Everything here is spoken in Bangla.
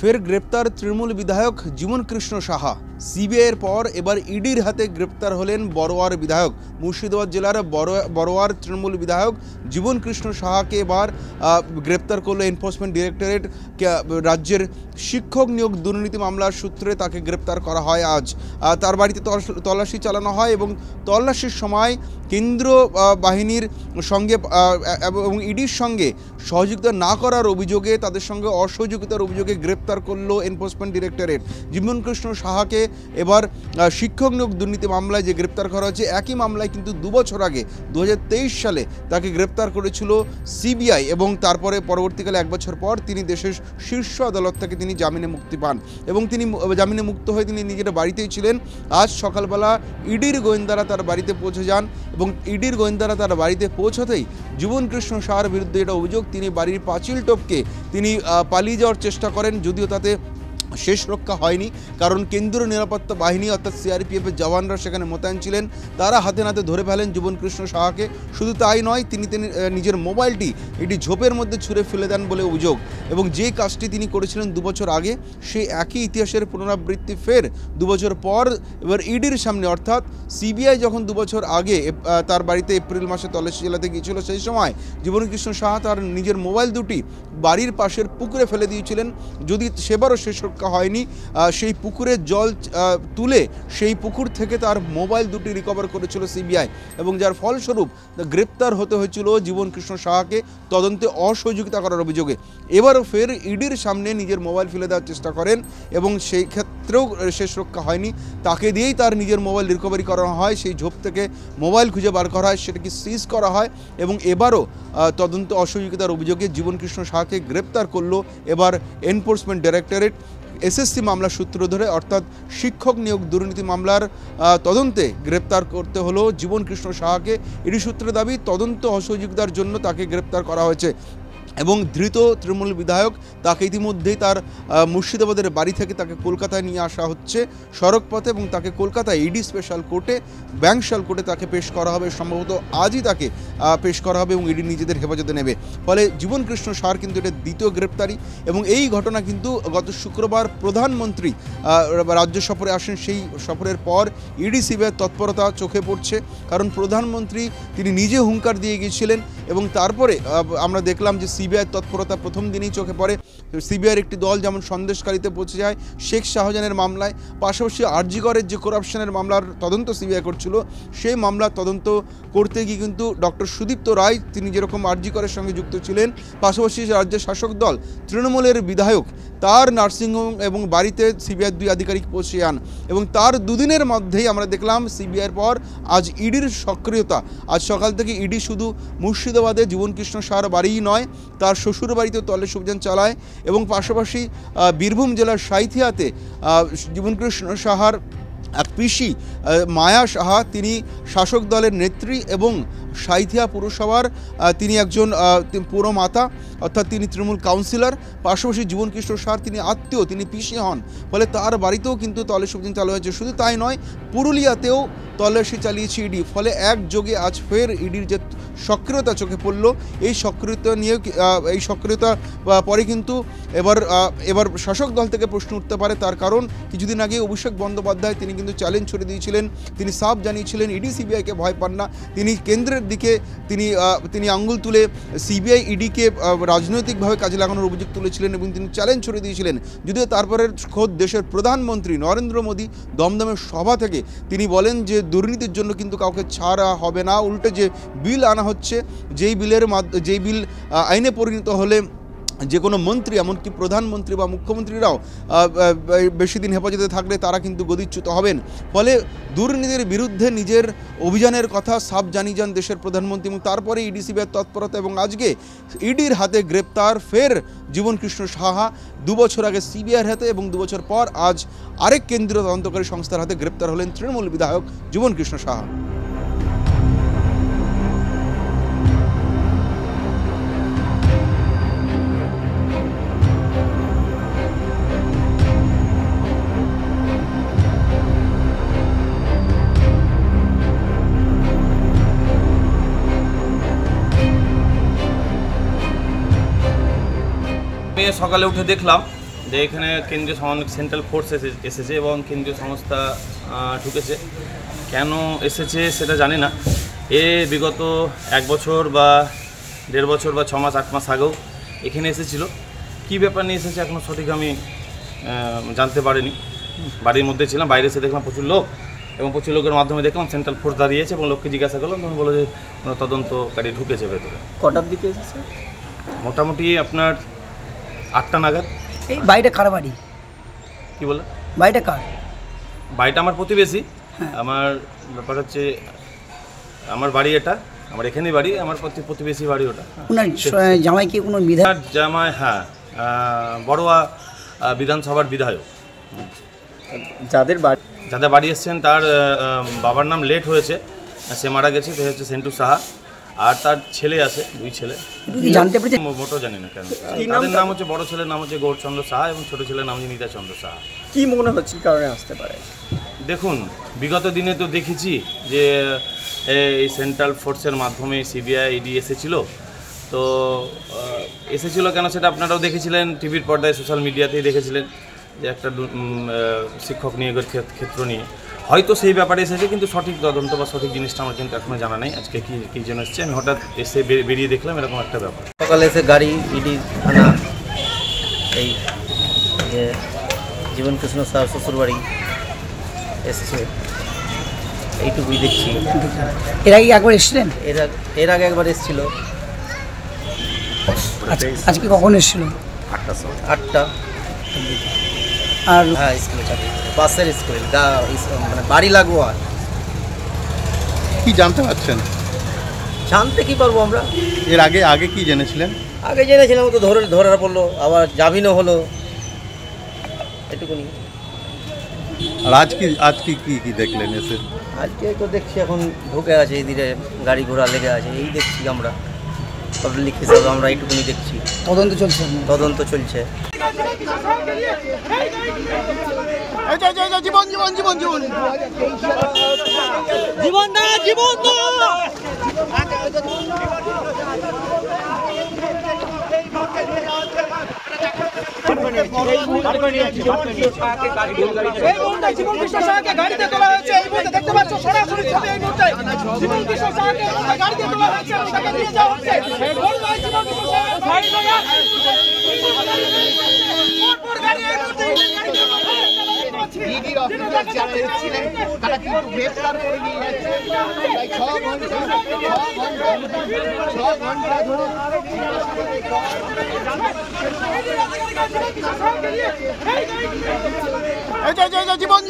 ফের গ্রেপ্তার তৃণমূল বিধায়ক জীবন কৃষ্ণ সাহা। সিবিআইয়ের পর এবার ইডির হাতে গ্রেপ্তার হলেন বড়োয়ার বিধায়ক। মুর্শিদাবাদ জেলার বড়োয়ার তৃণমূল বিধায়ক জীবন কৃষ্ণ সাহাকে এবার গ্রেপ্তার করলো এনফোর্সমেন্ট ডিরেক্টরেট। রাজ্যের শিক্ষক নিয়োগ দুর্নীতি মামলার সূত্রে তাকে গ্রেপ্তার করা হয়। আজ তার বাড়িতে তল্লাশি চালানো হয় এবং তল্লাশির সময় কেন্দ্র বাহিনীর সঙ্গে এবং ইডির সঙ্গে সহযোগিতা না করার অভিযোগে, তাদের সঙ্গে অসহযোগিতার অভিযোগে গ্রেপ্তার করলো এনফোর্সমেন্ট ডিরেক্টরেট। জীবন কৃষ্ণ সাহাকে এবার শিক্ষক নিয়োগ দুর্নীতি মামলায় যে গ্রেপ্তার করা হয়েছে, একই মামলায় কিন্তু 2 বছর আগে 2023 সালে তাকে গ্রেপ্তার করেছিল সিবিআই এবং তারপরে পরবর্তীকালে 1 বছর পর তিনি দেশের শীর্ষ আদালত থেকে তিনি জামিনে মুক্তি পান এবং তিনি জামিনে মুক্ত হয়ে তিনি নিজের বাড়িতেই ছিলেন। আজ সকালবেলা ইডির গোয়েন্দারা তার বাড়িতে পৌঁছে যান এবং ইডির গোয়েন্দারা তার বাড়িতে পৌঁছতেই জীবন কৃষ্ণ সাহার বিরুদ্ধে এটা অভিযোগ, তিনি বাড়ির পাঁচিল টপকে তিনি পালিয়ে যাওয়ার চেষ্টা করেন, যদিও তাতে শেষ রক্ষা হয়নি, কারণ কেন্দ্রীয় নিরাপত্তা বাহিনী অর্থাৎ সিআরপিএফের জওয়ানরা সেখানে মোতায়েন ছিলেন। তারা হাতে নাতে ধরে ফেলেন জীবন কৃষ্ণ সাহাকে। শুধু তাই নয়, তিনি নিজের মোবাইলটি এটি ঝোপের মধ্যে ছুঁড়ে ফেলে দেন বলে অভিযোগ এবং যে কাজটি তিনি করেছিলেন 2 বছর আগে, সেই একই ইতিহাসের পুনরাবৃত্তি ফের 2 বছর পর এবার ইডির সামনে। অর্থাৎ সিবিআই যখন 2 বছর আগে তার বাড়িতে এপ্রিল মাসে তল্লাশি চালাতে গিয়েছিল, সেই সময় জীবন কৃষ্ণ সাহা তার নিজের মোবাইল দুটি বাড়ির পাশের পুকুরে ফেলে দিয়েছিলেন। যদি সেবারও শেষ রক্ষা হয়নি, সেই পুকুরের জল তুলে সেই পুকুর থেকে তার মোবাইল দুটি রিকভার করেছিল সিবিআই এবং যার ফলস্বরূপ গ্রেপ্তার হতে হয়েছিল জীবন কৃষ্ণ সাহাকে তদন্তে অসহযোগিতা করার অভিযোগে। এবারও ফের ইডির সামনে নিজের মোবাইল ফেলে দেওয়ার চেষ্টা করেন এবং সেই ক্ষেত্রেও শেষ রক্ষা হয়নি। তাকে দিয়েই তার নিজের মোবাইল রিকভারি করা হয়, সেই ঝোপ থেকে মোবাইল খুঁজে বার করা হয়, সেটাকে সিজ করা হয় এবং এবারও তদন্ত অসহযোগিতার অভিযোগে জীবন কৃষ্ণ সাহাকে গ্রেপ্তার করলো এবার এনফোর্সমেন্ট ডিরেক্টরেট। এসএসসি মামলার সূত্র ধরে, অর্থাৎ শিক্ষক নিয়োগ দুর্নীতি মামলার তদন্তে গ্রেপ্তার করতে হলো জীবন কৃষ্ণ সাহাকে। ইডি সূত্রে দাবি তদন্ত অসহযোগিতার জন্য তাকে গ্রেপ্তার করা হয়েছে এবং ধৃত তৃণমূল বিধায়ক তাকে ইতিমধ্যেই তার মুর্শিদাবাদের বাড়ি থেকে তাকে কলকাতায় নিয়ে আসা হচ্ছে সড়কপথে এবং তাকে কলকাতায় ইডি স্পেশাল কোর্টে, ব্যাংশাল কোর্টে তাকে পেশ করা হবে। সম্ভবত আজই তাকে পেশ করা হবে এবং ইডি নিজেদের হেফাজতে নেবে। ফলে জীবন কৃষ্ণ সাহার কিন্তু এটা দ্বিতীয় গ্রেপ্তারি এবং এই ঘটনা কিন্তু গত শুক্রবার প্রধানমন্ত্রী রাজ্য সফরে আসেন। সেই সফরের পর ইডি সিবিআইয়ের তৎপরতা চোখে পড়ছে, কারণ প্রধানমন্ত্রী তিনি নিজে হুঙ্কার দিয়ে গিয়েছিলেন এবং তারপরে আমরা দেখলাম যে সিবিআইয়ের তৎপরতা প্রথম দিনেই চোখে পড়ে। সিবিআইয়ের একটি দল যেমন সন্দেশকারীতে পৌঁছে যায় শেখ শাহজাহানের মামলায়, পাশাপাশি আরজিকরের যে করাপশনের মামলার তদন্ত সিবিআই করছিল, সেই মামলার তদন্ত করতে গিয়ে কিন্তু ডক্টর সুদীপ্ত রায় তিনি যেরকম আরজিকরের সঙ্গে যুক্ত ছিলেন, পাশাপাশি রাজ্যের শাসক দল তৃণমূলের বিধায়ক তার নার্সিংহোম এবং বাড়িতে সিবিআইয়ের 2 আধিকারিক পৌঁছে যান এবং তার 2 দিনের মধ্যেই আমরা দেখলাম সিবিআইয়ের পর আজ ইডির সক্রিয়তা। আজ সকাল থেকে ইডি শুধু মুর্শিদাবাদে জীবন কৃষ্ণ সাহার বাড়িই নয়, তার শ্বশুর বাড়িতেও তল্লাশি অভিযান চালায় এবং পাশাপাশি বীরভূম জেলার সাঁইথিয়াতে জীবন কৃষ্ণ সাহার এক পিসি মায়া সাহা, তিনি শাসক দলের নেত্রী এবং সাঁইথিয়া পুরসভার তিনি একজন পুরমাতা, অর্থাৎ তিনি তৃণমূল কাউন্সিলর। পাশাপাশি জীবন কৃষ্ণ সাহার তিনি আত্মীয়, তিনি পিসি হন, ফলে তার বাড়িতেও কিন্তু তল্লাশি অভিযান চালু হয়েছে। শুধু তাই নয়, পুরুলিয়াতেও তল্লাশি চালিয়েছে ইডি। ফলে একযোগে আজ ফের ইডির যে সক্রিয়তা চোখে পড়ল, এই সক্রিয়তা নিয়ে এই সক্রিয়তা পরে কিন্তু এবার শাসক দল থেকে প্রশ্ন উঠতে পারে। তার কারণ কিছুদিন আগে অভিষেক বন্দ্যোপাধ্যায় তিনি কিন্তু চ্যালেঞ্জ ছড়ে দিয়েছিলেন, তিনি সাফ জানিয়েছিলেন ইডি সিবিআইকে ভয় পান না। তিনি কেন্দ্রের দিকে তিনি আঙ্গুল তুলে সিবিআই ইডিকে রাজনৈতিকভাবে কাজে লাগানোর অভিযোগ তুলেছিলেন এবং তিনি চ্যালেঞ্জ ছড়ে দিয়েছিলেন। যদিও তারপরে খোদ দেশের প্রধানমন্ত্রী নরেন্দ্র মোদী দমদমের সভা থেকে তিনি বলেন যে দুর্নীতির জন্য কিন্তু কাউকে ছাড়া হবে না, উল্টে যে বিল আনা হচ্ছে, যেই বিল আইনে পরিণত হলে যে কোনো মন্ত্রী, এমনকি প্রধানমন্ত্রী বা মুখ্যমন্ত্রীরাও বেশি দিন হেফাজতে থাকলে তারা কিন্তু গদিচ্যুত হবেন। ফলে দুর্নীতির বিরুদ্ধে নিজের অভিযানের কথা সাফ জানিয়ে যান দেশের প্রধানমন্ত্রী এবং তারপরে ইডি সিবিআইয়ের তৎপরতা এবং আজকে ইডির হাতে গ্রেপ্তার ফের জীবন কৃষ্ণ সাহা। 2 বছর আগে সিবিআইয়ের হাতে এবং 2 বছর পর আজ আরেক কেন্দ্রীয় তদন্তকারী সংস্থার হাতে গ্রেপ্তার হলেন তৃণমূল বিধায়ক জীবন কৃষ্ণ সাহা। সকালে উঠে দেখলাম যে এখানে কেন্দ্রীয় সেন্ট্রাল ফোর্স এসেছে এবং কেন্দ্রীয় সংস্থা ঢুকেছে। কেন এসেছে সেটা জানি না। বিগত 1 বছর বা 1.5 বছর বা 6 মাস 8 মাস আগেও এখানে এসেছিল। কী ব্যাপার নিয়ে এসেছে এখনও সঠিক আমি জানতে পারিনি। বাড়ির মধ্যে ছিলাম, বাইরে এসে দেখলাম প্রচুর লোক এবং প্রচুর লোকের মাধ্যমে দেখলাম সেন্ট্রাল ফোর্স দাঁড়িয়েছে এবং লোককে জিজ্ঞাসা করলাম, তখন বলো যে তদন্তকারী ঢুকেছে ভেতরে। কটার দিকে এসেছে? মোটামুটি আপনার 8টা নাগাদ। এই বাড়িটা কার বাড়ি? কী বলে? বাড়িটা কার? বাড়িটা আমার প্রতিবেশী। আমার ব্যাপার হচ্ছে আমার বাড়ি এটা, আমার এখানেই বাড়ি, আমার প্রতিবেশী বাড়ি ওটা। ওনার জামাই কি কোনো বিধায়ক? জামাই, হ্যাঁ, বড়োয়া বিধানসভার বিধায়ক। যাদের বাড়ি এসছেন তার বাবার নাম লেট হয়েছে, সে মারা গেছে, সে হচ্ছে সেন্টু সাহা, আর তার ছেলে আছে, 2 ছেলে। জানতে পেরেছেন? মোটেও জানি না কেন। তাদের নাম হচ্ছে, বড় ছেলের নাম হচ্ছে গৌরচন্দ্র সাহা এবং ছোটো ছেলের নাম হচ্ছে নিতা চন্দ্র সাহা। কি মনে হচ্ছে কারণে আসতে পারে? দেখুন, বিগত দিনে তো দেখেছি যে এই সেন্ট্রাল ফোর্সের মাধ্যমে সিবিআই ইডি এসেছিল। তো এসেছিল কেন সেটা আপনারাও দেখেছিলেন, টিভির পর্দায়, সোশ্যাল মিডিয়াতেই দেখেছিলেন যে একটা শিক্ষক নিয়োগের ক্ষেত্র নিয়ে হয়তো সেই ব্যাপারে এসেছে, কিন্তু সঠিক তদন্ত বা সঠিক জিনিসটা আমার কিন্তু এখনও জানা নেই। আজকে কী জন্য এসছে আমি হঠাৎ এসে বেরিয়ে দেখলাম এরকম একটা ব্যাপার। সকালে এসে গাড়ি ইডি থানা, এই যে জীবন কৃষ্ণ সাহা শ্বশুরবাড়ি এসেছে, এইটুকুই দেখছি। এর আগে একবার এসেছিলেন? এর আগে একবার এসেছিল। আজকে কখন এসেছিল? 8টা। আর হ্যাঁ, স্কুলে চাকরি, বাসের স্কুলে, মানে বাড়ি লাগোয়া। কি জানতে পারছেন? জানতে কি পারবো আমরা? এর আগে কি জেনেছিলেন? আগে জেনেছিলাম, তো ধরা পড়লো, আবার জামিনও হলো, এটুকুনি। আর আজকে কি দেখলেন এসে? আজকে তো দেখছি এখন ঢুকে আছে, এদিকে গাড়ি ঘোড়া লেগে আছে, এই দেখছি আমরা পাবলিক হিসাবে, আমরা এইটুকুনি দেখছি। তদন্ত চলছে? তদন্ত চলছে। জীবন কৃষ্ণ সাহাকে গাড়িতে তোলা হয়েছে। এই মুহূর্তে দেখতে পাচ্ছ সরাসরি ছবি, এই মুহূর্তে জীবন কৃষ্ণ সাহাকে গাড়িতে তোলা হয়েছে, তাকে নিয়ে যাওয়া হচ্ছে। জীবন কৃষ্ণ সাহা গাড়ি এই মুহূর্তে ইডি অফিসার যারা এসেছিলেন তারা কিন্তু গ্রেফতার করে নিয়ে যাচ্ছে। প্রায় 6 ঘন্টা ধরে জীবন